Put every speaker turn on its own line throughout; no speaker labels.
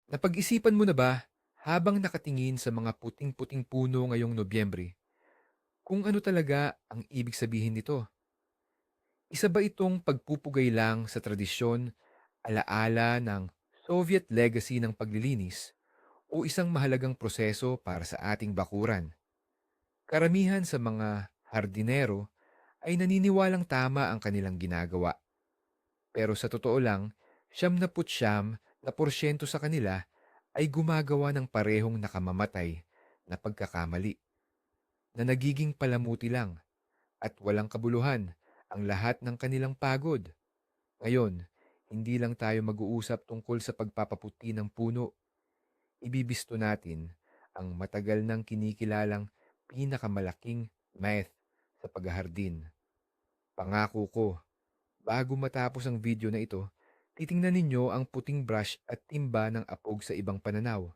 Napag-isipan mo na ba, habang nakatingin sa mga puting-puting puno ngayong Nobyembre, kung ano talaga ang ibig sabihin nito? Isa ba itong pagpupugay lang sa tradisyon, alaala ng Soviet legacy ng paglilinis, o isang mahalagang proseso para sa ating bakuran? Karamihan sa mga hardinero ay naniniwalang tama ang kanilang ginagawa. Pero sa totoo lang, 99% sa kanila ay gumagawa ng parehong nakamamatay na pagkakamali, na nagiging palamuti lang at walang kabuluhan ang lahat ng kanilang pagod. Ngayon, hindi lang tayo mag-uusap tungkol sa pagpapaputi ng puno. Ibibisto natin ang matagal nang kinikilalang pinakamalaking myth sa paghahardin. Pangako ko, bago matapos ang video na ito, titingnan ninyo ang puting brush at timba ng apog sa ibang pananaw.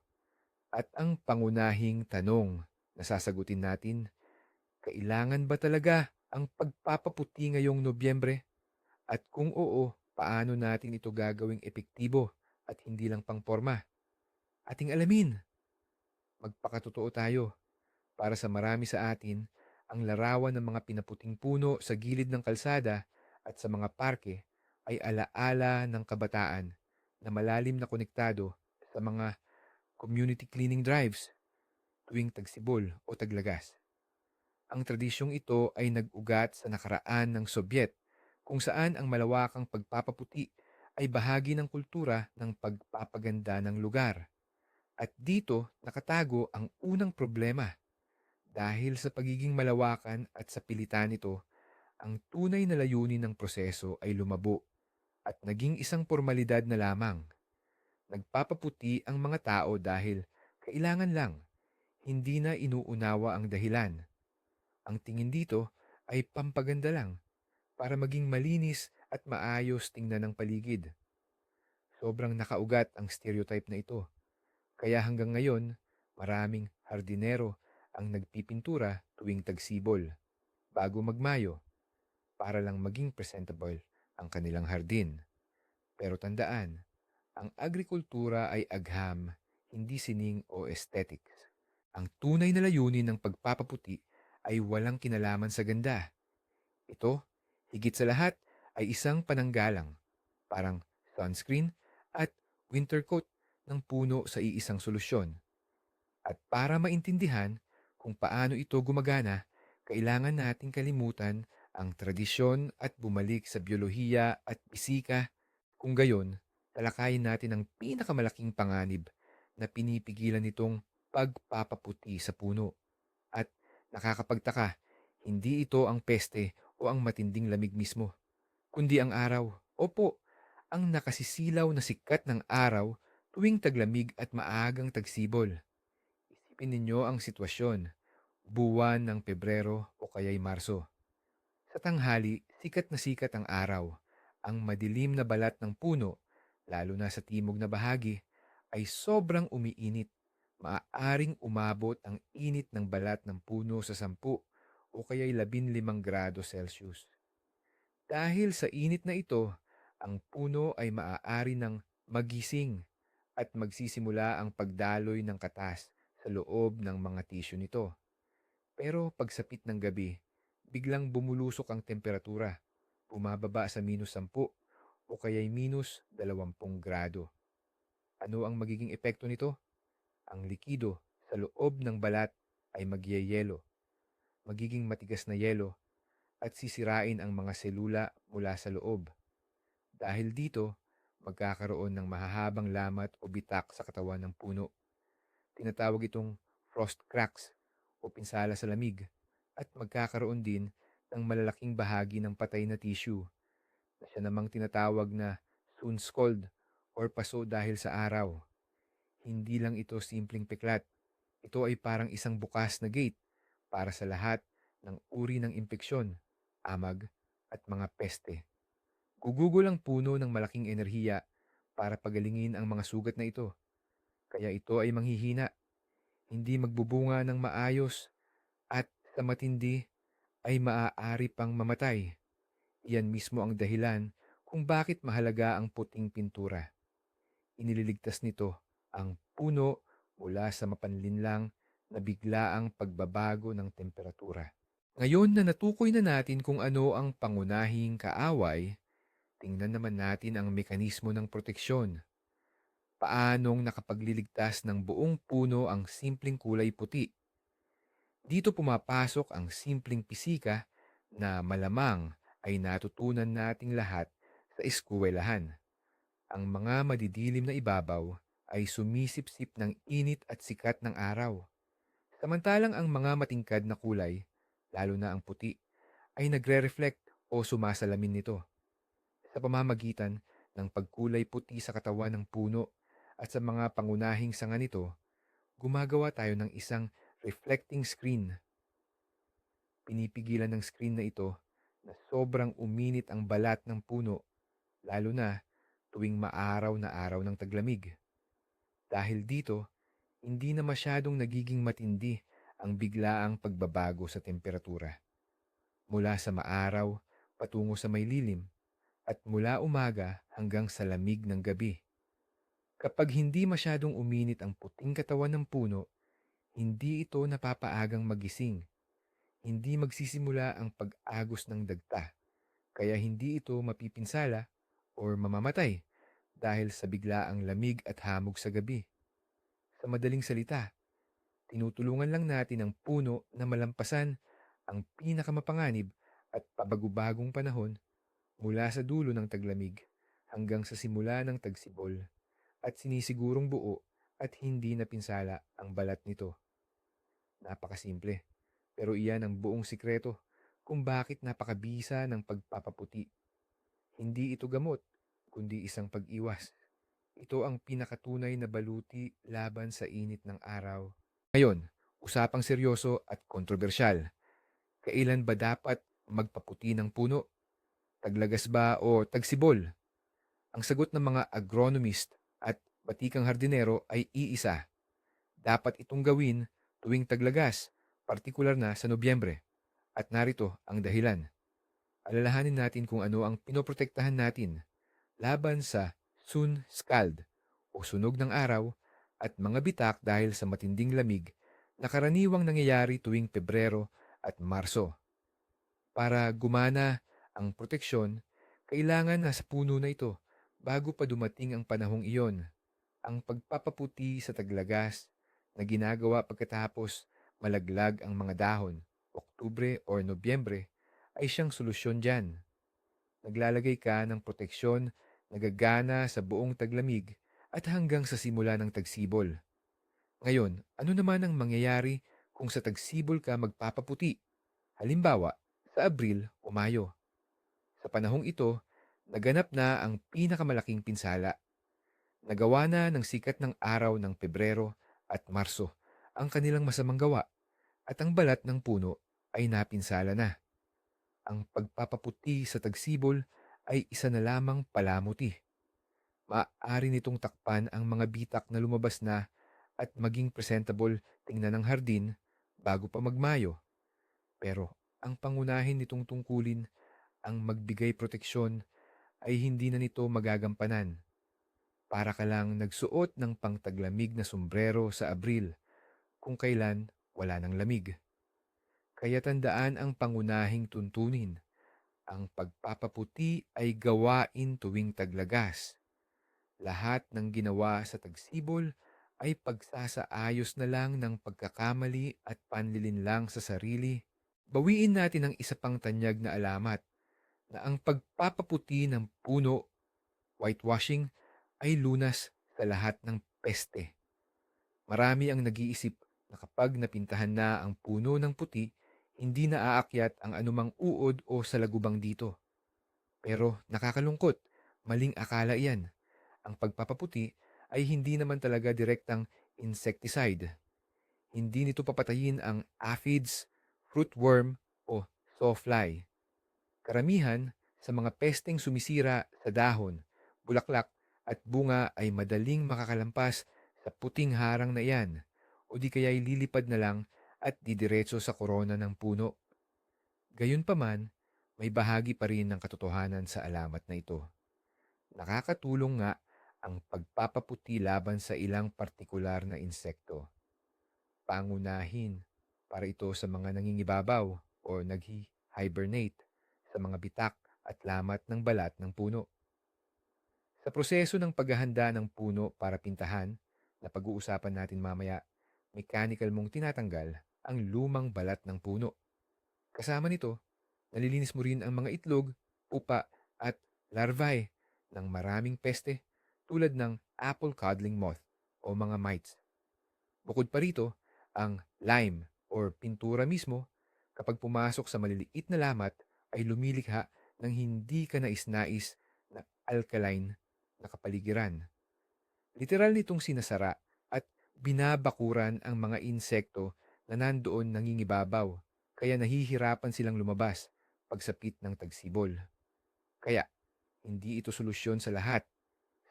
At ang pangunahing tanong na sasagutin natin, kailangan ba talaga ang pagpapaputi ngayong Nobyembre? At kung oo, paano natin ito gagawing epektibo at hindi lang pangporma? Ating alamin, magpakatotoo tayo. Para sa marami sa atin, ang larawan ng mga pinaputing puno sa gilid ng kalsada at sa mga parke ay alaala ng kabataan na malalim na konektado sa mga community cleaning drives tuwing tagsibol o taglagas. Ang tradisyong ito ay nag-ugat sa nakaraan ng Sobyet, kung saan ang malawakang pagpapaputi ay bahagi ng kultura ng pagpapaganda ng lugar. At dito nakatago ang unang problema. Dahil sa pagiging malawakan at sa pilitan nito, ang tunay na layunin ng proseso ay lumabo at naging isang formalidad na lamang. Nagpapaputi ang mga tao dahil kailangan lang, hindi na inuunawa ang dahilan. Ang tingin dito ay pampaganda lang para maging malinis at maayos tingnan ng paligid. Sobrang nakaugat ang stereotype na ito. Kaya hanggang ngayon, maraming hardinero ang nagpipintura tuwing tagsibol bago magmayo para lang maging presentable ang kanilang hardin. Pero tandaan, ang agrikultura ay agham, hindi sining o aesthetics. Ang tunay na layunin ng pagpapaputi ay walang kinalaman sa ganda. Ito, higit sa lahat, ay isang pananggalang, parang sunscreen at winter coat ng puno sa iisang solusyon. At para maintindihan kung paano ito gumagana, kailangan nating kalimutan ang tradisyon at bumalik sa biolohiya at pisika. Kung gayon, talakayin natin ang pinakamalaking panganib na pinipigilan nitong pagpapaputi sa puno. At nakakapagtaka, hindi ito ang peste o ang matinding lamig mismo, kundi ang araw. Opo, ang nakasisilaw na sikat ng araw tuwing taglamig at maagang tagsibol. Isipin ninyo ang sitwasyon, buwan ng Pebrero o kaya'y Marso. Sa tanghali, sikat na sikat ang araw. Ang madilim na balat ng puno, lalo na sa timog na bahagi, ay sobrang umiinit. Maaaring umabot ang init ng balat ng puno sa 10 o kaya'y 15 grado Celsius. Dahil sa init na ito, ang puno ay maaari ng magising at magsisimula ang pagdaloy ng katas sa loob ng mga tisyo nito. Pero pagsapit ng gabi, biglang bumulusok ang temperatura, bumababa sa -10 o kaya'y -20 grado. Ano ang magiging epekto nito? Ang likido sa loob ng balat ay magyeyelo, magiging matigas na yelo at sisirain ang mga selula mula sa loob. Dahil dito, magkakaroon ng mahahabang lamat o bitak sa katawan ng puno. Tinatawag itong frost cracks o pinsala sa lamig, at magkakaroon din ng malalaking bahagi ng patay na tissue na siya namang tinatawag na soon scald or paso dahil sa araw. Hindi lang ito simpleng peklat. Ito ay parang isang bukas na gate para sa lahat ng uri ng impeksyon, amag at mga peste. Gugugol ang puno ng malaking enerhiya para pagalingin ang mga sugat na ito. Kaya ito ay manghihina, hindi magbubunga ng maayos, at sa matindi ay maaari pang mamatay. Iyan mismo ang dahilan kung bakit mahalaga ang puting pintura. Inililigtas nito ang puno mula sa mapanlinlang na biglaang pagbabago ng temperatura. Ngayon na natukoy na natin kung ano ang pangunahing kaaway, tingnan naman natin ang mekanismo ng proteksyon. Paanong nakapagliligtas ng buong puno ang simpleng kulay puti? Dito pumapasok ang simpleng pisika na malamang ay natutunan nating lahat sa eskuwelahan. Ang mga madidilim na ibabaw ay sumisipsip ng init at sikat ng araw. Samantalang ang mga matingkad na kulay, lalo na ang puti, ay nagre-reflect o sumasalamin nito. Sa pamamagitan ng pagkulay puti sa katawan ng puno at sa mga pangunahing sanga nito, gumagawa tayo ng isang reflecting screen. Pinipigilan ng screen na ito na sobrang uminit ang balat ng puno, lalo na tuwing maaraw na araw ng taglamig. Dahil dito, hindi na masyadong nagiging matindi ang biglaang pagbabago sa temperatura. Mula sa maaraw patungo sa may lilim at mula umaga hanggang sa lamig ng gabi. Kapag hindi masyadong uminit ang puting katawan ng puno, hindi ito napapaagang magising. Hindi magsisimula ang pag-agos ng dagta, kaya hindi ito mapipinsala or mamamatay dahil sa biglaang lamig at hamog sa gabi. Sa madaling salita, tinutulungan lang natin ang puno na malampasan ang pinakamapanganib at pabagubagong panahon mula sa dulo ng taglamig hanggang sa simula ng tagsibol at sinisigurong buo at hindi napinsala ang balat nito. Napakasimple, pero iyan ang buong sikreto kung bakit napakabisa ng pagpapaputi. Hindi ito gamot, kundi isang pag-iwas. Ito ang pinakatunay na baluti laban sa init ng araw. Ngayon, usapang seryoso at kontrobersyal. Kailan ba dapat magpaputi ng puno? Taglagas ba o tagsibol? Ang sagot ng mga agronomist at batikang hardinero ay iisa. Dapat itong gawin tuwing taglagas, partikular na sa Nobyembre. At narito ang dahilan. Alalahanin natin kung ano ang pinoprotektahan natin laban sa sun scald o sunog ng araw at mga bitak dahil sa matinding lamig na karaniwang nangyayari tuwing Pebrero at Marso. Para gumana ang proteksyon, kailangan nasa puno na ito bago pa dumating ang panahong iyon. Ang pagpapaputi sa taglagas na ginagawa pagkatapos malaglag ang mga dahon, Oktubre o Nobyembre, ay siyang solusyon dyan. Naglalagay ka ng proteksyon na gagana sa buong taglamig at hanggang sa simula ng tagsibol. Ngayon, ano naman ang mangyayari kung sa tagsibol ka magpapaputi? Halimbawa, sa Abril o Mayo. Sa panahong ito, naganap na ang pinakamalaking pinsala. Nagawa na ng sikat ng araw ng Pebrero at Marso ang kanilang masamang gawa at ang balat ng puno ay napinsala na. Ang pagpapaputi sa tagsibol ay isa na lamang palamuti. Maaari nitong takpan ang mga bitak na lumabas na at maging presentable tingnan ng hardin bago pa magmayo. Pero ang pangunahin nitong tungkulin, ang magbigay proteksyon, ay hindi na nito magagampanan. Para ka lang nagsuot ng pangtaglamig na sombrero sa Abril kung kailan wala ng lamig. Kaya tandaan ang pangunahing tuntunin. Ang pagpapaputi ay gawain tuwing taglagas. Lahat ng ginawa sa tagsibol ay pagsasaayos na lang ng pagkakamali at panlilinlang sa sarili. Bawiin natin ang isa pang tanyag na alamat na ang pagpapaputi ng puno, whitewashing, ay lunas sa lahat ng peste. Marami ang nag-iisip na kapag napintahan na ang puno ng puti, hindi na aakyat ang anumang uod o salagubang dito. Pero nakakalungkot, maling akala iyan. Ang pagpapaputi ay hindi naman talaga direktang insecticide. Hindi nito papatayin ang aphids, fruitworm o sawfly. Karamihan sa mga pesteng sumisira sa dahon, bulaklak at bunga ay madaling makakalampas sa puting harang na iyan o di kaya'y lilipad na lang at didiretso sa korona ng puno. Gayunpaman, may bahagi pa rin ng katotohanan sa alamat na ito. Nakakatulong nga ang pagpapaputi laban sa ilang partikular na insekto. Pangunahin para ito sa mga nangingibabaw o naghi-hibernate sa mga bitak at lamat ng balat ng puno. Sa proseso ng paghahanda ng puno para pintahan, na pag-uusapan natin mamaya, mechanical mong tinatanggal ang lumang balat ng puno. Kasama nito, nalilinis mo rin ang mga itlog, pupa at larvae ng maraming peste tulad ng apple codling moth o mga mites. Bukod pa rito, ang lime or pintura mismo, kapag pumasok sa maliliit na lamat, ay lumilikha ng hindi ka nais-nais na alkaline na kapaligiran. Literal nitong sinasara at binabakuran ang mga insekto na nandoon nangingibabaw, kaya nahihirapan silang lumabas pagsapit ng tagsibol. Kaya, hindi ito solusyon sa lahat.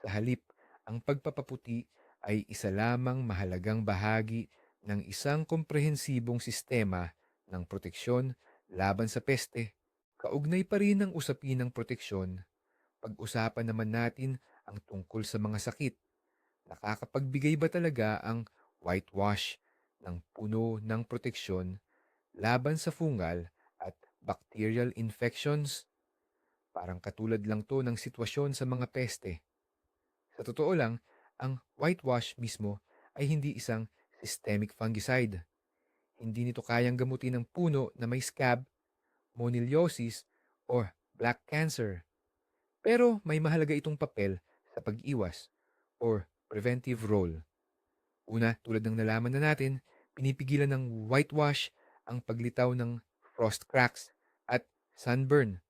Sa halip, ang pagpapaputi ay isa lamang mahalagang bahagi ng isang komprehensibong sistema ng proteksyon laban sa peste. Kaugnay pa rin ng usapin ng proteksyon, pag-usapan naman natin ang tungkol sa mga sakit. Nakakapagbigay ba talaga ang whitewash ng puno ng proteksyon laban sa fungal at bacterial infections? Parang katulad lang to ng sitwasyon sa mga peste. Sa totoo lang, ang whitewash mismo ay hindi isang systemic fungicide. Hindi nito kayang gamutin ang puno na may scab, moniliosis, or black cancer. Pero may mahalaga itong papel sa pag-iwas or preventive role. Una, tulad ng nalaman na natin, pinipigilan ng whitewash ang paglitaw ng frost cracks at sunburn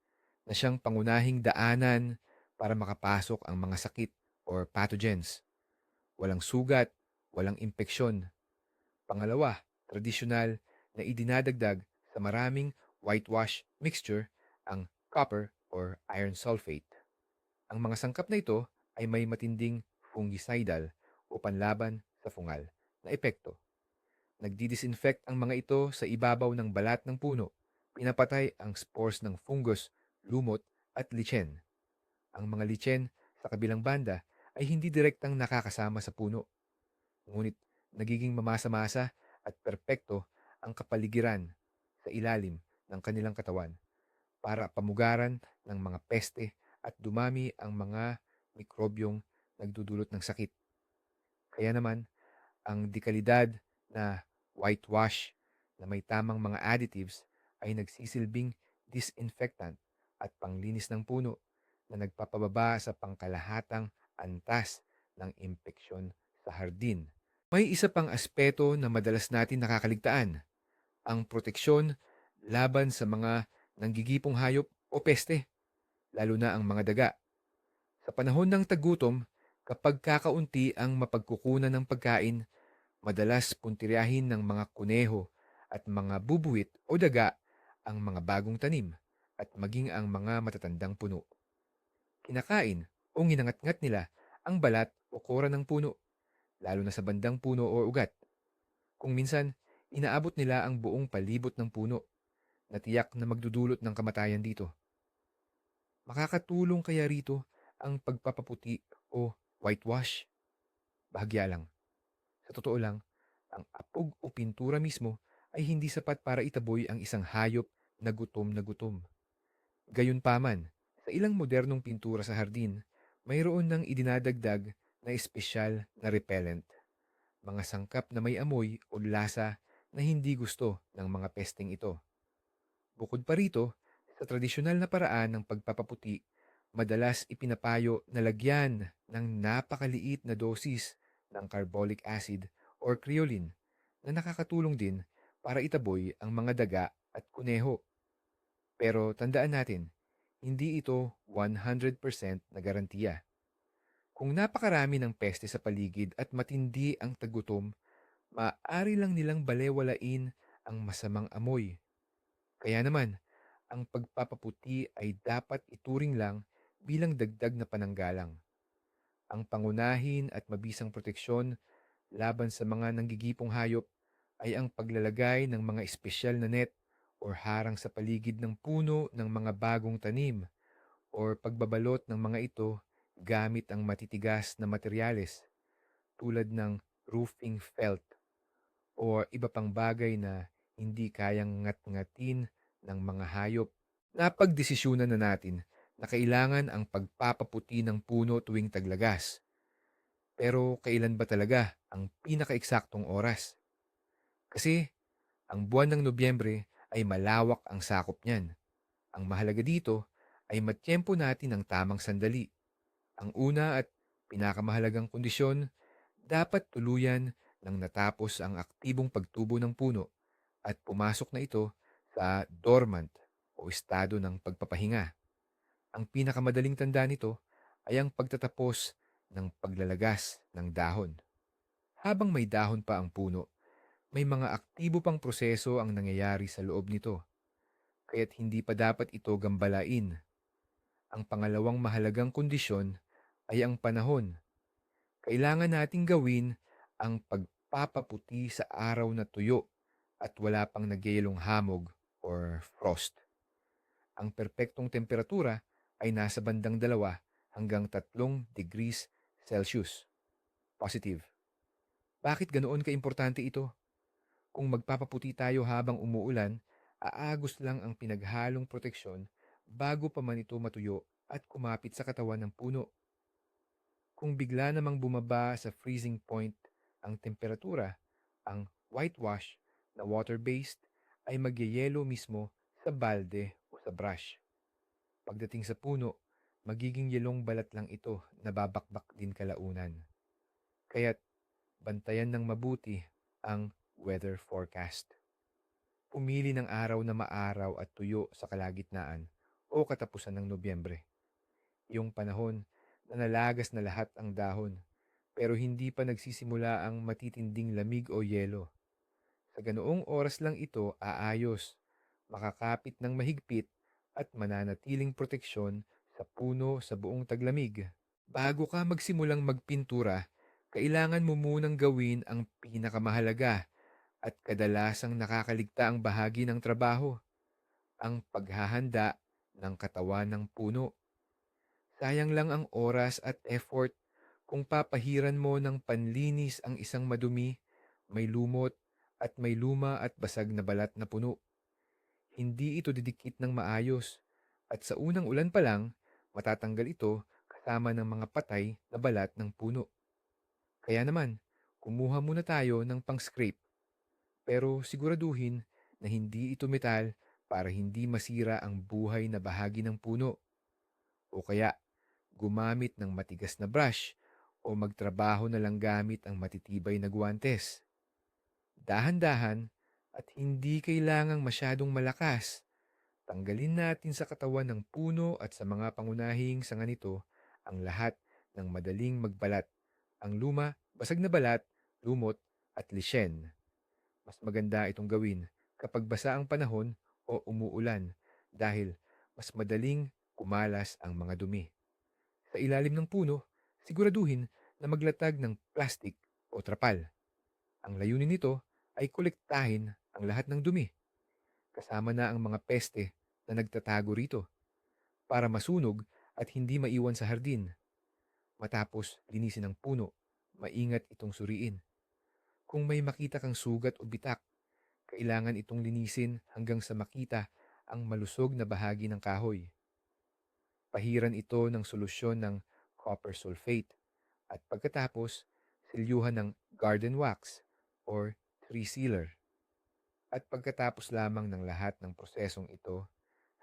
na siyang pangunahing daanan para makapasok ang mga sakit or pathogens. Walang sugat, walang impeksyon. Pangalawa, tradisyonal na idinadagdag sa maraming whitewash mixture ang copper or iron sulfate. Ang mga sangkap na ito ay may matinding fungicidal o panlaban sa fungal na epekto. Nagdi-disinfect ang mga ito sa ibabaw ng balat ng puno. Pinapatay ang spores ng fungus, lumot at lichen. Ang mga lichen sa kabilang banda ay hindi direktang nakakasama sa puno. Ngunit nagiging mamasa-masa at perpekto ang kapaligiran sa ilalim ng kanilang katawan para pamugaran ng mga peste at dumami ang mga mikrobyong nagdudulot ng sakit. Kaya naman, ang dekalidad na whitewash na may tamang mga additives ay nagsisilbing disinfectant at panglinis ng puno na nagpapababa sa pangkalahatang antas ng impeksyon sa hardin. May isa pang aspeto na madalas natin nakakaligtaan, ang proteksyon laban sa mga nanggigipong hayop o peste, lalo na ang mga daga. Sa panahon ng tagutom, kapag kakaunti ang mapagkukunan ng pagkain, madalas puntiryahin ng mga kuneho at mga bubuwit o daga ang mga bagong tanim at maging ang mga matatandang puno. Kinakain o nginangat-ngat nila ang balat o kora ng puno, lalo na sa bandang puno o ugat. Kung minsan, inaabot nila ang buong palibot ng puno na tiyak na magdudulot ng kamatayan dito. Makakatulong kaya rito ang pagpapaputi o whitewash? Bahagya lang. Sa totoo lang, ang apog o pintura mismo ay hindi sapat para itaboy ang isang hayop na gutom na gutom. Gayunpaman, sa ilang modernong pintura sa hardin, mayroon ng idinadagdag na espesyal na repellent, mga sangkap na may amoy o lasa na hindi gusto ng mga pesteng ito. Bukod pa rito, sa tradisyonal na paraan ng pagpapaputi, madalas ipinapayo na lagyan ng napakaliit na dosis ng carbolic acid or creolin na nakakatulong din para itaboy ang mga daga at kuneho. Pero tandaan natin, hindi ito 100% na garantiya. Kung napakarami ng peste sa paligid at matindi ang tagutom, maaari lang nilang balewalain ang masamang amoy. Kaya naman, ang pagpapaputi ay dapat ituring lang bilang dagdag na pananggalang. Ang pangunahin at mabisang proteksyon laban sa mga nanggigipong hayop ay ang paglalagay ng mga espesyal na net or harang sa paligid ng puno ng mga bagong tanim or pagbabalot ng mga ito gamit ang matitigas na materyales tulad ng roofing felt o iba pang bagay na hindi kayang ngat-ngatin ng mga hayop. Napagdesisyunan na natin na kailangan ang pagpapaputi ng puno tuwing taglagas. Pero kailan ba talaga ang pinakaeksaktong oras? Kasi ang buwan ng Nobyembre ay malawak ang sakop niyan. Ang mahalaga dito ay matiyempo natin ang tamang sandali. Ang una at pinakamahalagang kondisyon, dapat tuluyan nang natapos ang aktibong pagtubo ng puno at pumasok na ito sa dormant o estado ng pagpapahinga. Ang pinakamadaling tanda nito ay ang pagtatapos ng paglalagas ng dahon. Habang may dahon pa ang puno, may mga aktibo pang proseso ang nangyayari sa loob nito, kaya't hindi pa dapat ito gambalain. Ang pangalawang mahalagang kondisyon ay ang panahon. Kailangan nating gawin ang pagpapaputi sa araw na tuyo at wala pang nagyayelong hamog or frost. Ang perpektong temperatura ay nasa bandang 2 hanggang 3 degrees Celsius. Positive. Bakit ganoon kaimportante ito? Kung magpapaputi tayo habang umuulan, aagos lang ang pinaghalong proteksyon bago pa man ito matuyo at kumapit sa katawan ng puno. Kung bigla namang bumaba sa freezing point ang temperatura, ang whitewash na water-based ay magyayelo mismo sa balde o sa brush. Pagdating sa puno, magiging yelong balat lang ito na babakbak din kalaunan. Kaya't bantayan ng mabuti ang weather forecast. Pumili ng araw na maaraw at tuyo sa kalagitnaan o katapusan ng Nobyembre. Yung panahon na nalagas na lahat ang dahon pero hindi pa nagsisimula ang matitinding lamig o yelo. Sa ganoong oras lang ito aayos, makakapit ng mahigpit at mananatiling proteksyon sa puno sa buong taglamig. Bago ka magsimulang magpintura, kailangan mo munang gawin ang pinakamahalaga at kadalasang nakakaligtaang bahagi ng trabaho, ang paghahanda ng katawan ng puno. Sayang lang ang oras at effort kung papahiran mo ng panlinis ang isang madumi, may lumot at may luma at basag na balat na puno. Hindi ito didikit ng maayos at sa unang ulan pa lang, matatanggal ito kasama ng mga patay na balat ng puno. Kaya naman, kumuha muna tayo ng pang-scrape pero siguraduhin na hindi ito metal para hindi masira ang buhay na bahagi ng puno. O kaya, gumamit ng matigas na brush o magtrabaho na lang gamit ang matitibay na guwantes. Dahan-dahan at hindi kailangang masyadong malakas. Tanggalin natin sa katawan ng puno at sa mga pangunahing sanga nito ang lahat ng madaling magbalat, ang luma, basag na balat, lumot at lishen. Mas maganda itong gawin kapag basa ang panahon o umuulan dahil mas madaling kumalas ang mga dumi. Sa ilalim ng puno, siguraduhin na maglatag ng plastik o trapal. Ang layunin nito ay kolektahin ang lahat ng dumi, kasama na ang mga peste na nagtatago rito, para masunog at hindi maiwan sa hardin. Matapos linisin ang puno, maingat itong suriin. Kung may makita kang sugat o bitak, kailangan itong linisin hanggang sa makita ang malusog na bahagi ng kahoy. Pahiran ito ng solusyon ng copper sulfate at pagkatapos silyuhan ng garden wax or tree sealer. At pagkatapos lamang ng lahat ng prosesong ito,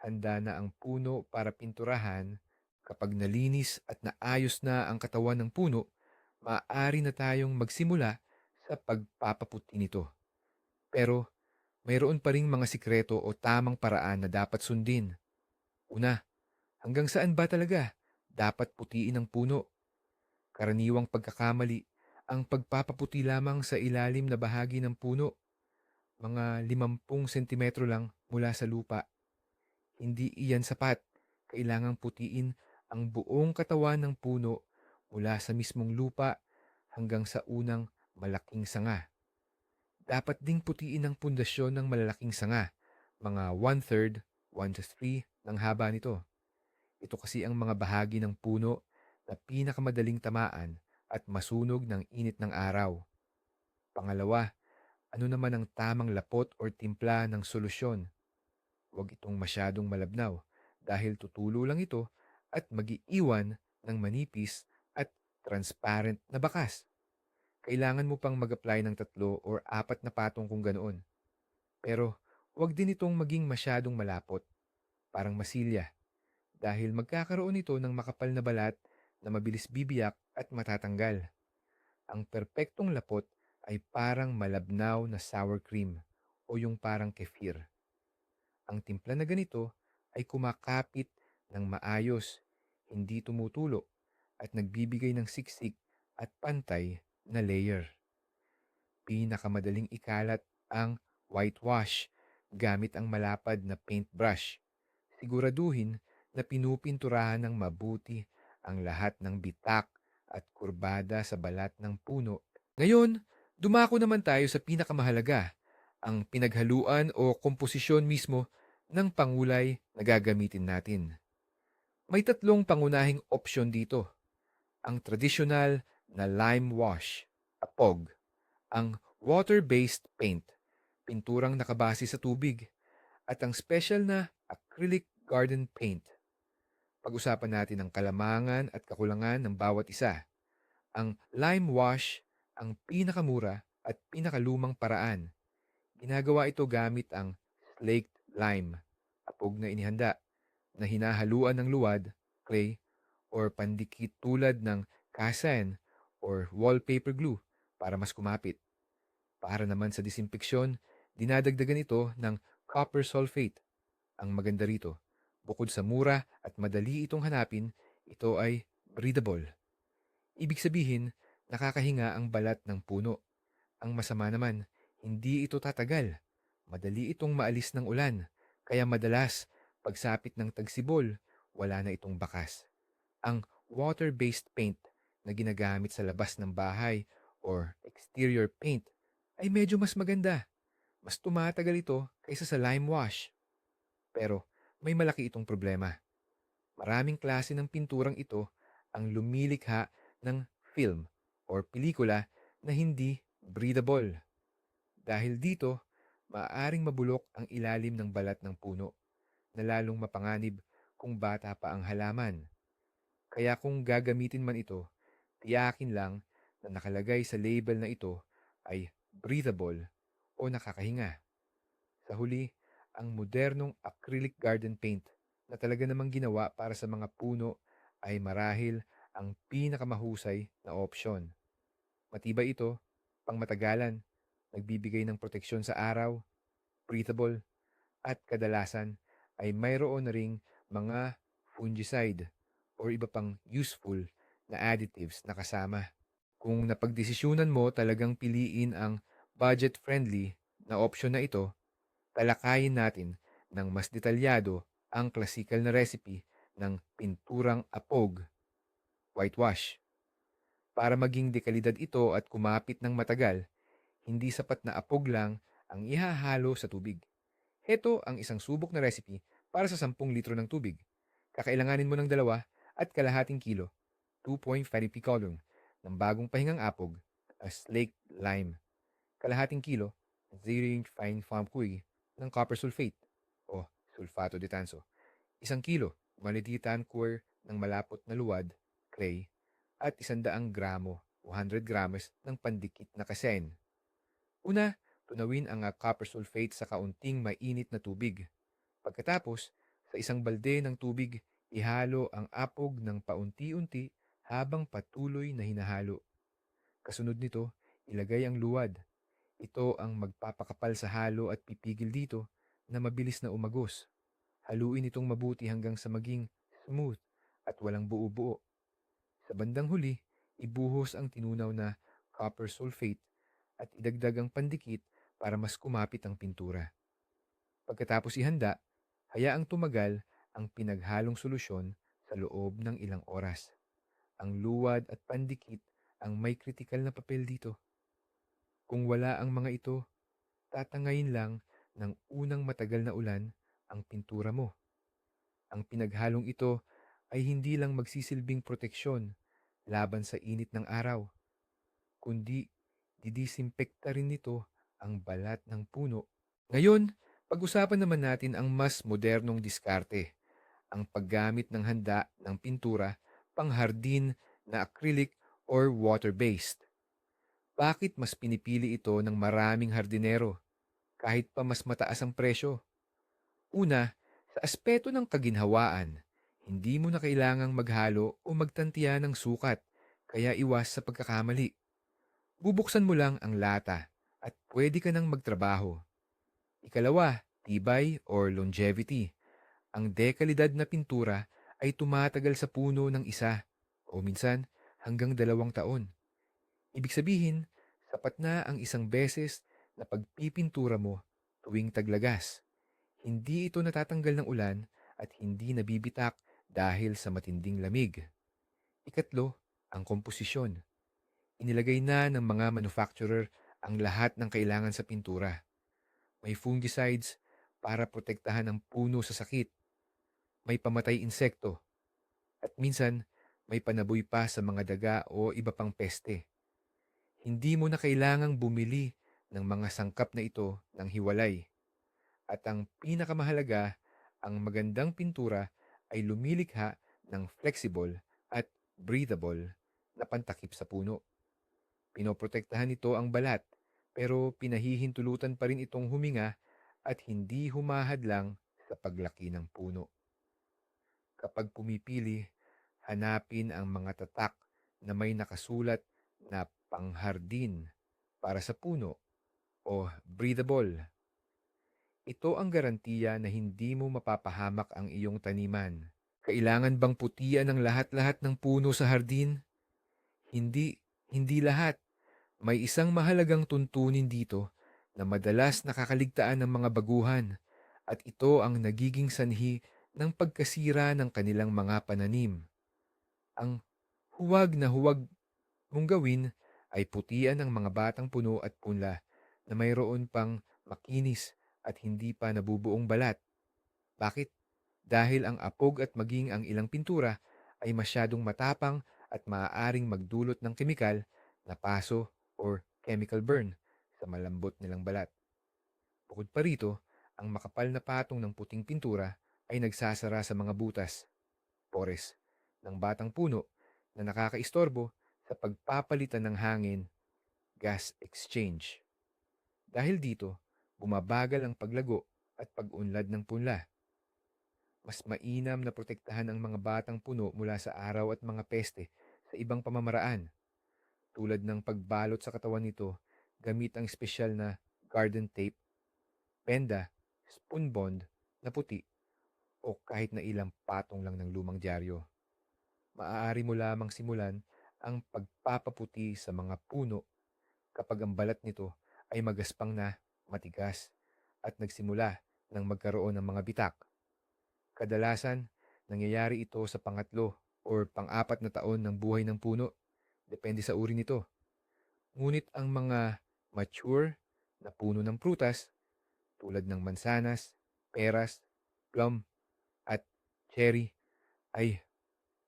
handa na ang puno para pinturahan. Kapag nalinis at naayos na ang katawan ng puno, maaari na tayong magsimula sa pagpapaputi nito. Pero mayroon pa ring mga sikreto o tamang paraan na dapat sundin. Una, hanggang saan ba talaga dapat putiin ang puno? Karaniwang pagkakamali ang pagpapaputi lamang sa ilalim na bahagi ng puno, mga 50 sentimetro lang mula sa lupa. Hindi iyan sapat. Kailangang putiin ang buong katawan ng puno mula sa mismong lupa hanggang sa unang malaking sanga. Dapat ding putiin ang pundasyon ng malalaking sanga, mga 1/3, 1/3 ng haba nito. Ito kasi ang mga bahagi ng puno na pinakamadaling tamaan at masunog ng init ng araw. Pangalawa, ano naman ang tamang lapot or timpla ng solusyon? Huwag itong masyadong malabnaw dahil tutulo lang ito at magiiwan ng manipis at transparent na bakas. Kailangan mo pang mag-apply ng 3 o 4 na patong kung ganoon. Pero huwag din itong maging masyadong malapot, parang masilya, dahil magkakaroon ito ng makapal na balat na mabilis bibiyak at matatanggal. Ang perpektong lapot ay parang malabnaw na sour cream o yung parang kefir. Ang timpla na ganito ay kumakapit ng maayos, hindi tumutulo, at nagbibigay ng siksik at pantay na layer. Pinakamadaling ikalat ang whitewash gamit ang malapad na paintbrush. Siguraduhin na pinupinturahan ng mabuti ang lahat ng bitak at kurbada sa balat ng puno. Ngayon, dumako naman tayo sa pinakamahalaga, ang pinaghaluan o komposisyon mismo ng pangulay na gagamitin natin. May 3 pangunahing opsyon dito. Ang traditional na lime wash, apog, ang water-based paint, pinturang nakabase sa tubig, at ang special na acrylic garden paint. Pag-usapan natin ang kalamangan at kakulangan ng bawat isa. Ang lime wash ang pinakamura at pinakalumang paraan. Ginagawa ito gamit ang slaked lime, apog na inihanda, na hinahaluan ng luwad, clay, or pandikit tulad ng kasen or wallpaper glue para mas kumapit. Para naman sa disinfeksyon, dinadagdagan ito ng copper sulfate. Ang maganda rito, bukod sa mura at madali itong hanapin, ito ay breathable. Ibig sabihin, nakakahinga ang balat ng puno. Ang masama naman, hindi ito tatagal. Madali itong maalis ng ulan, kaya madalas, pagsapit ng tagsibol, wala na itong bakas. Ang water-based paint na ginagamit sa labas ng bahay or exterior paint ay medyo mas maganda. Mas tumatagal ito kaysa sa lime wash. Pero may malaki itong problema. Maraming klase ng pinturang ito ang lumilikha ng film or pelikula na hindi breathable. Dahil dito, maaaring mabulok ang ilalim ng balat ng puno na lalong mapanganib kung bata pa ang halaman. Kaya kung gagamitin man ito, tiyakin lang na nakalagay sa label na ito ay breathable o nakakahinga. Sa huli, ang modernong acrylic garden paint na talaga namang ginawa para sa mga puno ay marahil ang pinakamahusay na opsyon. Matibay ito, pangmatagalan, nagbibigay ng proteksyon sa araw, breathable, at kadalasan ay mayroon na ring mga fungicide or iba pang useful na additives na kasama. Kung napagdesisyunan mo talagang piliin ang budget-friendly na option na ito, talakayin natin ng mas detalyado ang klasikal na recipe ng pinturang apog, whitewash. Para maging dekalidad ito at kumapit ng matagal, hindi sapat na apog lang ang ihahalo sa tubig. Heto ang isang subok na recipe para sa 10 litro ng tubig. Kakailanganin mo ng 2.5 kilo, 2.5 picolong, ng bagong pahingang apog, slaked lime, kalahating kilo, 0 fine farm cuy, ng copper sulfate o sulfato de tanso, 1 kilo, malititan core ng malapot na luwad, clay, at 100 gramo, 100 grams ng pandikit na kasen. Una, tunawin ang copper sulfate sa kaunting mainit na tubig. Pagkatapos, sa isang balde ng tubig, ihalo ang apog ng paunti-unti habang patuloy na hinahalo. Kasunod nito, ilagay ang luwad. Ito ang magpapakapal sa halo at pipigil dito na mabilis na umagos. Haluin itong mabuti hanggang sa maging smooth at walang buo-buo. Sa bandang huli, ibuhos ang tinunaw na copper sulfate at idagdag ang pandikit para mas kumapit ang pintura. Pagkatapos ihanda, hayaang tumagal ang pinaghalong solusyon sa loob ng ilang oras. Ang luwad at pandikit ang may kritikal na papel dito. Kung wala ang mga ito, tatangayin lang ng unang matagal na ulan ang pintura mo. Ang pinaghalong ito ay hindi lang magsisilbing proteksyon, laban sa init ng araw, kundi didisinfekta rin nito ang balat ng puno. Ngayon, pag-usapan naman natin ang mas modernong diskarte, ang paggamit ng handa ng pintura, panghardin na acrylic or water-based. Bakit mas pinipili ito ng maraming hardinero kahit pa mas mataas ang presyo? Una, sa aspeto ng kaginhawaan, hindi mo na kailangang maghalo o magtantiya ng sukat, kaya iwas sa pagkakamali. Bubuksan mo lang ang lata at pwede ka nang magtrabaho. Ikalawa, tibay or longevity. Ang dekalidad na pintura ay tumatagal sa puno ng isa o minsan hanggang 2 taon. Ibig sabihin, sapat na ang isang beses na pagpipintura mo tuwing taglagas. Hindi ito natatanggal ng ulan at hindi nabibitak dahil sa matinding lamig. Ikatlo, ang komposisyon. Inilagay na ng mga manufacturer ang lahat ng kailangan sa pintura. May fungicides para protektahan ang puno sa sakit, may pamatay insekto, at minsan may panaboy pa sa mga daga o iba pang peste. Hindi mo na kailangang bumili ng mga sangkap na ito ng hiwalay. At ang pinakamahalaga, ang magandang pintura ay lumilikha ng flexible at breathable na pantakip sa puno. Pinoprotektahan nito ang balat, pero pinahihintulutan pa rin itong huminga at hindi humahadlang sa paglaki ng puno. Kapag pumipili, hanapin ang mga tatak na may nakasulat na panghardin para sa puno o breathable. Ito ang garantiya na hindi mo mapapahamak ang iyong taniman. Kailangan bang putian ang lahat-lahat ng puno sa hardin? Hindi, hindi lahat. May isang mahalagang tuntunin dito na madalas nakakaligtaan ng mga baguhan at ito ang nagiging sanhi ng pagkasira ng kanilang mga pananim. Ang huwag mong gawin ay putian ang mga batang puno at punla na mayroon pang makinis at hindi pa nabubuong balat. Bakit? Dahil ang apog at maging ang ilang pintura ay masyadong matapang at maaaring magdulot ng kemikal na paso or chemical burn sa malambot nilang balat. Bukod pa rito, ang makapal na patong ng puting pintura ay nagsasara sa mga butas, pores, ng batang puno na nakakaistorbo sa pagpapalitan ng hangin, gas exchange. Dahil dito, bumabagal ang paglago at pag-unlad ng punla. Mas mainam na protektahan ang mga batang puno mula sa araw at mga peste sa ibang pamamaraan, tulad ng pagbalot sa katawan nito gamit ang espesyal na garden tape, penda, spoon bond na puti o kahit na ilang patong lang ng lumang dyaryo. Maaari mo lamang simulan ang pagpapaputi sa mga puno kapag ang balat nito ay magaspang na, matigas, at nagsimula ng magkaroon ng mga bitak. Kadalasan, nangyayari ito sa pangatlo or pang-apat na taon ng buhay ng puno, depende sa uri nito. Ngunit ang mga mature na puno ng prutas tulad ng mansanas, peras, plum, at cherry ay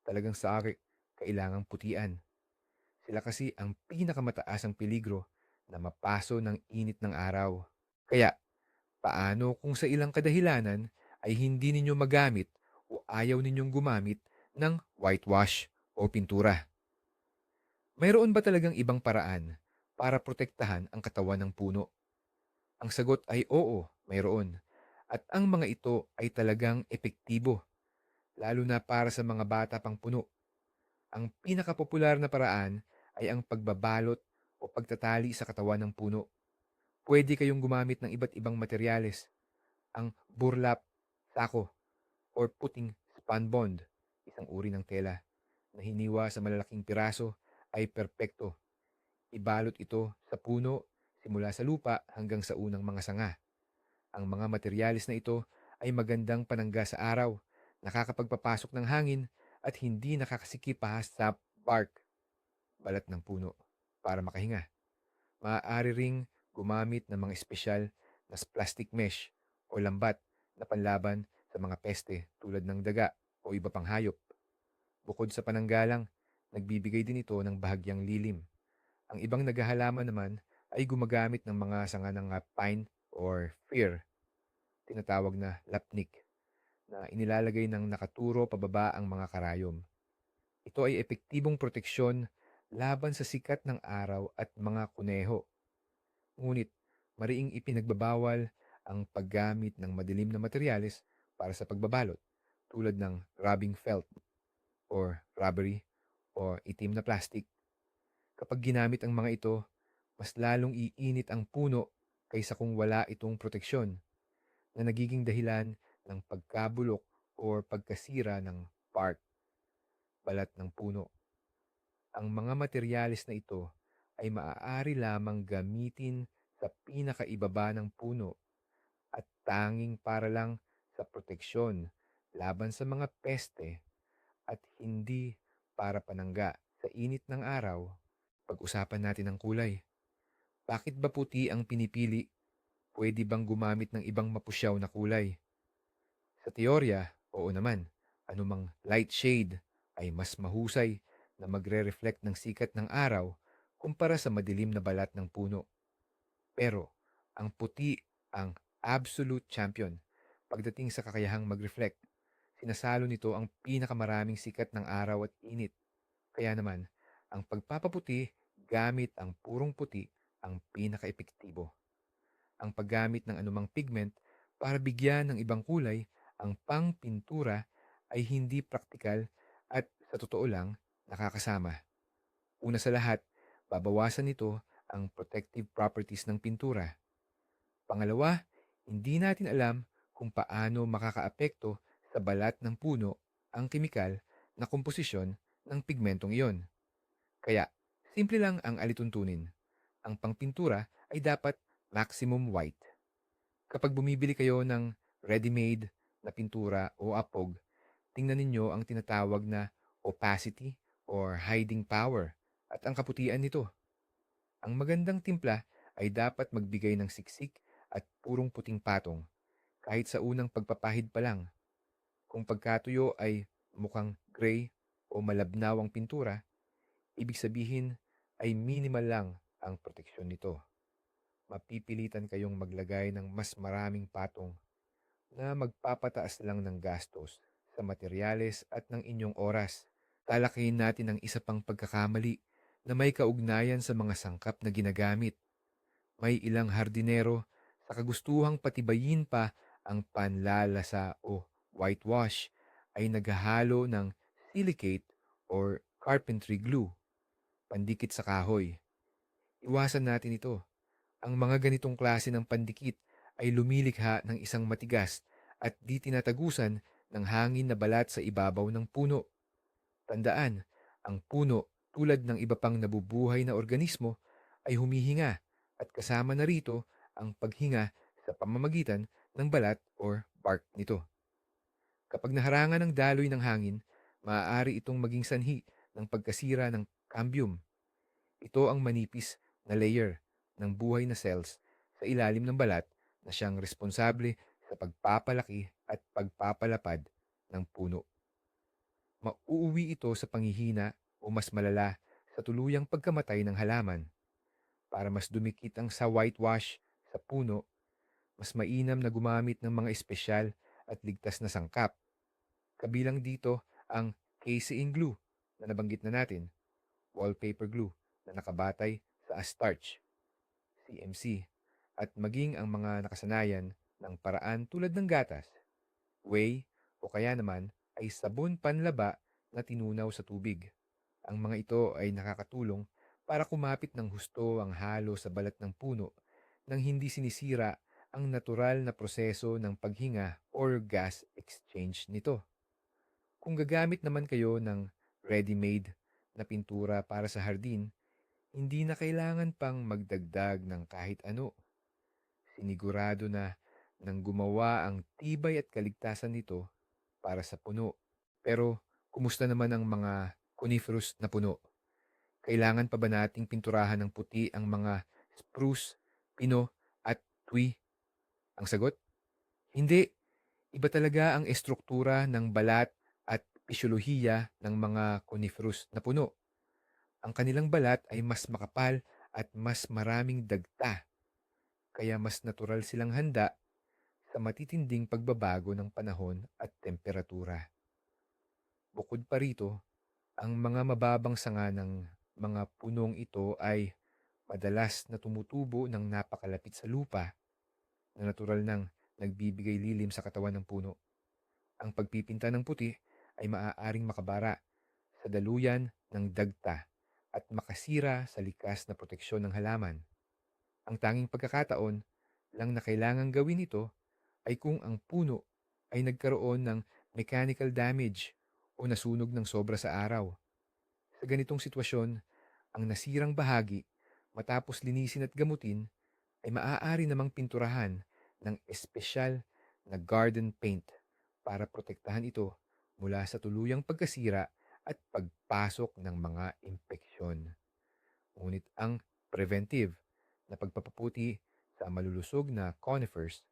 talagang sa akin kailangang putian. Sila kasi ang pinakamataas ang peligro na mapaso ng init ng araw. Kaya, paano kung sa ilang kadahilanan ay hindi ninyo magamit o ayaw ninyong gumamit ng whitewash o pintura? Mayroon ba talagang ibang paraan para protektahan ang katawan ng puno? Ang sagot ay oo, mayroon. At ang mga ito ay talagang epektibo, lalo na para sa mga bata pang puno. Ang pinakapopular na paraan ay ang pagbabalot o pagtatali sa katawan ng puno. Pwede kayong gumamit ng iba't ibang materyales, ang burlap, sako, or puting spunbond, isang uri ng tela, na hiniwa sa malalaking piraso ay perpekto. Ibalot ito sa puno simula sa lupa hanggang sa unang mga sanga. Ang mga materyales na ito ay magandang panangga sa araw, nakakapagpapasok ng hangin at hindi nakakasikip pa sa bark, balat ng puno, para makahinga. Maaari ring gumamit ng mga espesyal na plastic mesh o lambat na panlaban sa mga peste tulad ng daga o iba pang hayop. Bukod sa pananggalang, nagbibigay din ito ng bahagyang lilim. Ang ibang naghahalaman naman ay gumagamit ng mga sanga ng pine or fir, tinatawag na lapnik, na inilalagay ng nakaturo pababa ang mga karayom. Ito ay epektibong proteksyon laban sa sikat ng araw at mga kuneho. Ngunit mariing ipinagbabawal ang paggamit ng madilim na materyales para sa pagbabalot tulad ng rubbing felt or rubbery o itim na plastic. Kapag ginamit ang mga ito, mas lalong iinit ang puno kaysa kung wala itong proteksyon na nagiging dahilan ng pagkabulok o pagkasira ng bark, balat ng puno. Ang mga materyales na ito ay maaari lamang gamitin sa pinakaibaba ng puno at tanging para lang sa proteksyon laban sa mga peste at hindi para panangga sa init ng araw. Pag-usapan natin ang kulay. Bakit ba puti ang pinipili? Pwede bang gumamit ng ibang mapusyaw na kulay? Sa teorya, oo naman. Anumang light shade ay mas mahusay na magre-reflect ng sikat ng araw kumpara sa madilim na balat ng puno. Pero, ang puti ang absolute champion pagdating sa kakayahang mag-reflect. Sinasalo nito ang pinakamaraming sikat ng araw at init. Kaya naman, ang pagpapaputi gamit ang purong puti ang pinaka-epektibo. Ang paggamit ng anumang pigment para bigyan ng ibang kulay ang pangpintura ay hindi praktikal at sa totoo lang nakakasama. Una sa lahat, babawasan nito ang protective properties ng pintura. Pangalawa, hindi natin alam kung paano makakaapekto sa balat ng puno ang kemikal na komposisyon ng pigmentong iyon. Kaya, simple lang ang alituntunin. Ang pangpintura ay dapat maximum white. Kapag bumibili kayo ng ready-made na pintura o apog, tingnan ninyo ang tinatawag na opacity or hiding power at ang kaputian nito. Ang magandang timpla ay dapat magbigay ng siksik at purong puting patong kahit sa unang pagpapahid pa lang. Kung pagkatuyo ay mukhang gray o malabnaw ang pintura, ibig sabihin ay minimal lang ang proteksyon nito. Mapipilitan kayong maglagay ng mas maraming patong na magpapataas lang ng gastos sa materyales at ng inyong oras. Talakayin natin ang isa pang pagkakamali na may kaugnayan sa mga sangkap na ginagamit. May ilang hardinero sa kagustuhang patibayin pa ang panlalasa o whitewash ay naghahalo ng silicate or carpentry glue, pandikit sa kahoy. Iwasan natin ito. Ang mga ganitong klase ng pandikit ay lumilikha ng isang matigas at di tinatagusan ng hangin na balat sa ibabaw ng puno. Tandaan, ang puno tulad ng iba pang nabubuhay na organismo ay humihinga at kasama na rito ang paghinga sa pamamagitan ng balat or bark nito. Kapag naharangan ng daloy ng hangin, maaari itong maging sanhi ng pagkasira ng cambium. Ito ang manipis na layer ng buhay na cells sa ilalim ng balat na siyang responsable sa pagpapalaki at pagpapalapad ng puno. Mauuwi ito sa panghihina o mas malala sa tuluyang pagkamatay ng halaman. Para mas dumikit ang sa whitewash sa puno, mas mainam na gumamit ng mga espesyal at ligtas na sangkap. Kabilang dito ang casein glue na nabanggit na natin, wallpaper glue na nakabatay sa starch, CMC, at maging ang mga nakasanayan ng paraan tulad ng gatas, whey, o kaya naman ay sabon panlaba na tinunaw sa tubig. Ang mga ito ay nakakatulong para kumapit ng husto ang halo sa balat ng puno nang hindi sinisira ang natural na proseso ng paghinga or gas exchange nito. Kung gagamit naman kayo ng ready-made na pintura para sa hardin, hindi na kailangan pang magdagdag ng kahit ano. Sinigurado na nang gumawa ang tibay at kaligtasan nito para sa puno. Pero, kumusta naman ang mga coniferous na puno? Kailangan pa ba nating pinturahan ng puti ang mga spruce, pino, at tui? Ang sagot? Hindi. Iba talaga ang estruktura ng balat at pisyolohiya ng mga coniferous na puno. Ang kanilang balat ay mas makapal at mas maraming dagta, kaya mas natural silang handa sa matitinding pagbabago ng panahon at temperatura. Bukod pa rito, ang mga mababang sanga ng mga punong ito ay madalas na tumutubo ng napakalapit sa lupa na natural nang nagbibigay lilim sa katawan ng puno. Ang pagpipinta ng puti ay maaaring makabara sa daluyan ng dagta at makasira sa likas na proteksyon ng halaman. Ang tanging pagkakataon lang na kailangang gawin ito ay kung ang puno ay nagkaroon ng mechanical damage o nasunog ng sobra sa araw. Sa ganitong sitwasyon, ang nasirang bahagi matapos linisin at gamutin ay maaari namang pinturahan ng espesyal na garden paint para protektahan ito mula sa tuluyang pagkasira at pagpasok ng mga impeksyon. Ngunit ang preventive na pagpapaputi sa malulusog na conifers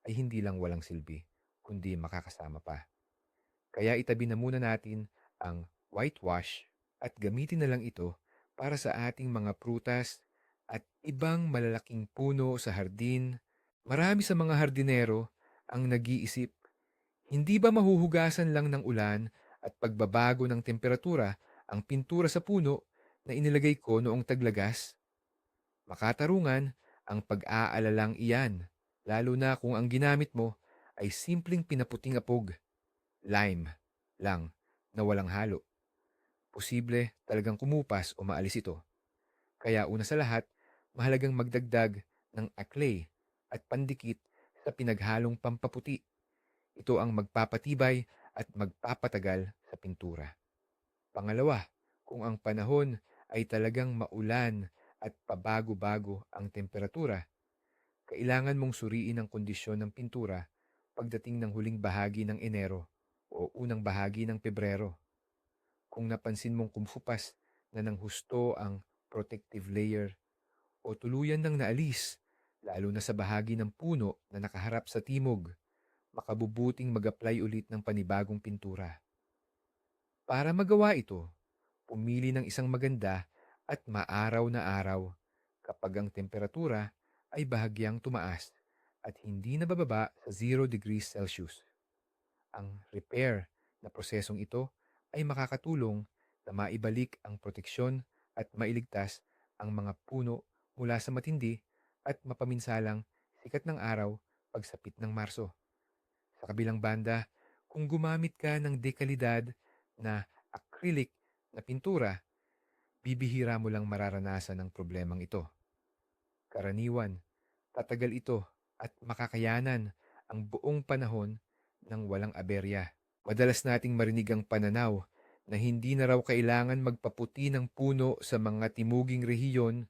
ay hindi lang walang silbi, kundi makakasama pa. Kaya itabi na muna natin ang whitewash at gamitin na lang ito para sa ating mga prutas at ibang malalaking puno sa hardin. Marami sa mga hardinero ang nag-iisip, hindi ba mahuhugasan lang ng ulan at pagbabago ng temperatura ang pintura sa puno na inilagay ko noong taglagas? Makatarungan ang pag-aalalang iyan, lalo na kung ang ginamit mo ay simpleng pinaputing apog, lime lang na walang halo. Posible talagang kumupas o maalis ito. Kaya una sa lahat, mahalagang magdagdag ng aklay at pandikit sa pinaghalong pampaputi. Ito ang magpapatibay at magpapatagal sa pintura. Pangalawa, kung ang panahon ay talagang maulan at pabago-bago ang temperatura, kailangan mong suriin ang kondisyon ng pintura pagdating ng huling bahagi ng Enero o unang bahagi ng Pebrero. Kung napansin mong kumupas na ng husto ang protective layer o tuluyan ng naalis, lalo na sa bahagi ng puno na nakaharap sa timog, makabubuting mag-apply ulit ng panibagong pintura. Para magawa ito, pumili ng isang maganda at maaraw na araw kapag ang temperatura ay bahagyang tumaas at hindi na bababa sa 0 degrees Celsius. Ang repair na prosesong ito ay makakatulong na maibalik ang proteksyon at mailigtas ang mga puno mula sa matindi at mapaminsalang sikat ng araw pagsapit ng Marso. Sa kabilang banda, kung gumamit ka ng dekalidad na acrylic na pintura, bibihira mo lang mararanasan ang problemang ito. Karaniwan, tatagal ito at makakayanan ang buong panahon ng walang aberya. Madalas nating marinig ang pananaw na hindi na raw kailangan magpaputi ng puno sa mga timuging rehiyon,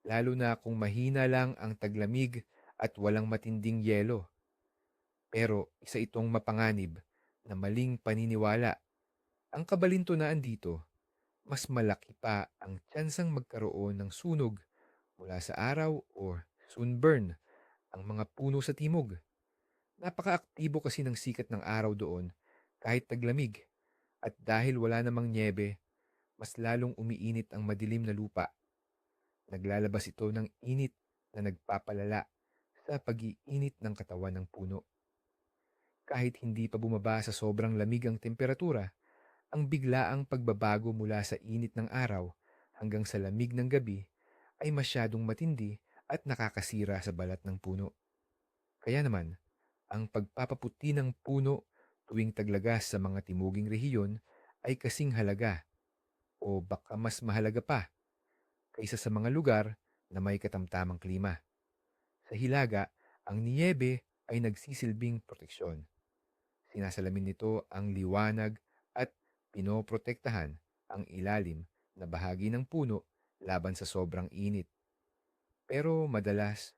lalo na kung mahina lang ang taglamig at walang matinding yelo. Pero isa itong mapanganib na maling paniniwala. Ang kabalintunaan dito, mas malaki pa ang tsansang magkaroon ng sunog mula sa araw o sunburn ang mga puno sa timog. Napakaaktibo kasi ng sikat ng araw doon kahit taglamig, at dahil wala namang nyebe, mas lalong umiinit ang madilim na lupa. Naglalabas ito ng init na nagpapalala sa pag-iinit ng katawan ng puno. Kahit hindi pa bumaba sa sobrang lamig ang temperatura, ang biglaang pagbabago mula sa init ng araw hanggang sa lamig ng gabi ay masyadong matindi at nakakasira sa balat ng puno. Kaya naman, ang pagpapaputi ng puno tuwing taglagas sa mga timuging rehiyon ay kasing halaga o baka mas mahalaga pa kaysa sa mga lugar na may katamtamang klima. Sa Hilaga, ang niyebe ay nagsisilbing proteksyon. Sinasalamin nito ang liwanag at pinoprotektahan ang ilalim na bahagi ng puno laban sa sobrang init. Pero madalas,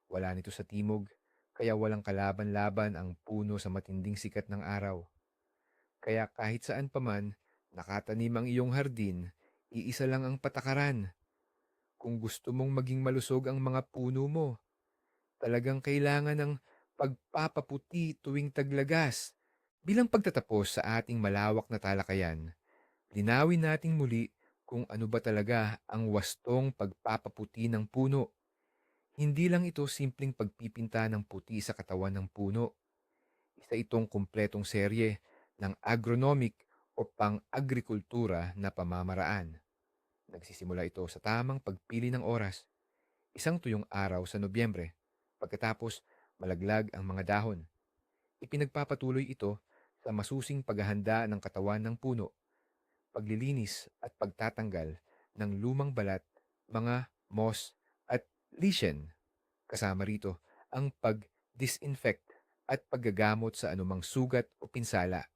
wala nito sa timog, kaya walang kalaban-laban ang puno sa matinding sikat ng araw. Kaya kahit saan pa man nakatanim ang iyong hardin, iisa lang ang patakaran. Kung gusto mong maging malusog ang mga puno mo, talagang kailangan ng pagpapaputi tuwing taglagas. Bilang pagtatapos sa ating malawak na talakayan, linawin nating muli kung ano ba talaga ang wastong pagpapaputi ng puno. Hindi lang ito simpleng pagpipinta ng puti sa katawan ng puno. Isa itong kumpletong serye ng agronomic o pang-agrikultura na pamamaraan. Nagsisimula ito sa tamang pagpili ng oras, isang tuyong araw sa Nobyembre. Pagkatapos, malaglag ang mga dahon. Ipinagpapatuloy ito sa masusing paghahanda ng katawan ng puno, paglilinis at pagtatanggal ng lumang balat, mga moss at lichen. Kasama rito ang pag-disinfect at paggagamot sa anumang sugat o pinsala.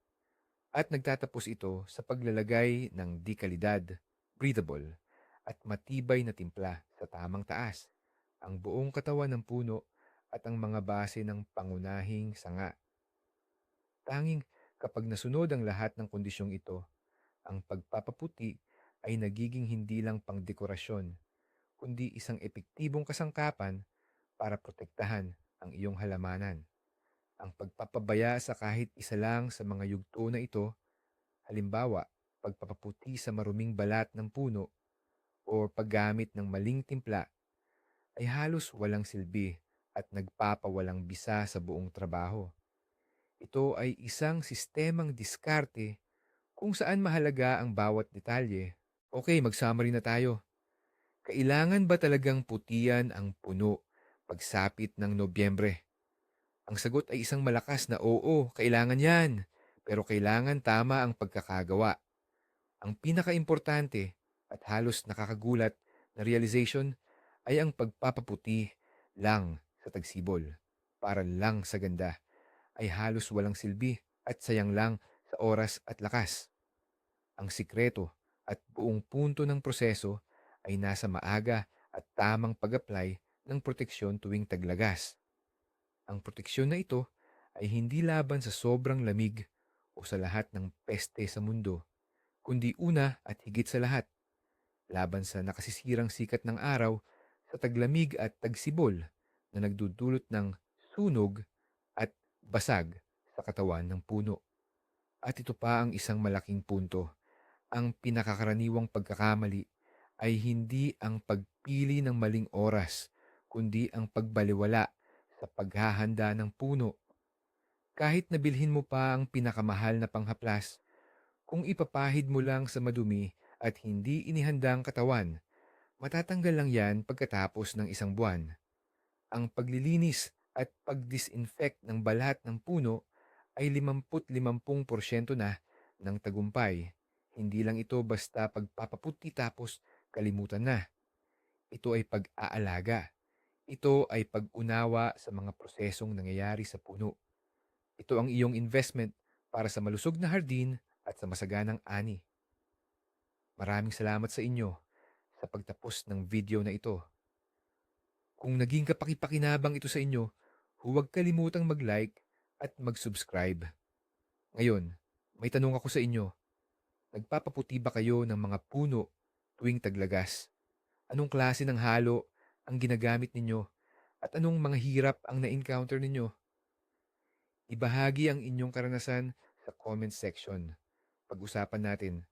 At nagtatapos ito sa paglalagay ng dekalidad, breathable, at matibay na timpla sa tamang taas, ang buong katawan ng puno at ang mga base ng pangunahing sanga. Tanging kapag nasunod ang lahat ng kondisyong ito, ang pagpapaputi ay nagiging hindi lang pangdekorasyon, kundi isang epektibong kasangkapan para protektahan ang iyong halamanan. Ang pagpapabaya sa kahit isa lang sa mga yugto na ito, halimbawa, pagpapaputi sa maruming balat ng puno o paggamit ng maling timpla, ay halos walang silbi at nagpapawalang bisa sa buong trabaho. Ito ay isang sistemang diskarte kung saan mahalaga ang bawat detalye. Okay, mag-summary na tayo. Kailangan ba talagang putian ang puno pagsapit ng Nobyembre? Ang sagot ay isang malakas na oo, kailangan yan. Pero kailangan tama ang pagkakagawa. Ang pinakaimportante at halos nakakagulat na realization ay ang pagpapaputi lang sa tagsibol. Para lang sa ganda ay halos walang silbi at sayang lang sa oras at lakas. Ang sikreto at buong punto ng proseso ay nasa maaga at tamang pag-apply ng proteksyon tuwing taglagas. Ang proteksyon na ito ay hindi laban sa sobrang lamig o sa lahat ng peste sa mundo, kundi una at higit sa lahat, laban sa nakasisirang sikat ng araw sa taglamig at tagsibol na nagdudulot ng sunog at basag sa katawan ng puno. At ito pa ang isang malaking punto. Ang pinakakaraniwang pagkakamali ay hindi ang pagpili ng maling oras, kundi ang pagbaliwala sa paghahanda ng puno. Kahit nabilhin mo pa ang pinakamahal na panghaplas, kung ipapahid mo lang sa madumi at hindi inihanda ang katawan, matatanggal lang yan pagkatapos ng isang buwan. Ang paglilinis at pag-disinfect ng balat ng puno ay 50-50% na ng tagumpay. Hindi lang ito basta pagpapaputi tapos kalimutan na. Ito ay pag-aalaga. Ito ay pag-unawa sa mga prosesong nangyayari sa puno. Ito ang iyong investment para sa malusog na hardin at sa masaganang ani. Maraming salamat sa inyo sa pagtapos ng video na ito. Kung naging kapaki-pakinabang ito sa inyo, huwag kalimutang mag-like at mag-subscribe. Ngayon, may tanong ako sa inyo. Nagpapaputi ba kayo ng mga puno tuwing taglagas? Anong klase ng halo ang ginagamit ninyo? At anong mga hirap ang na-encounter ninyo? Ibahagi ang inyong karanasan sa comment section. Pag-usapan natin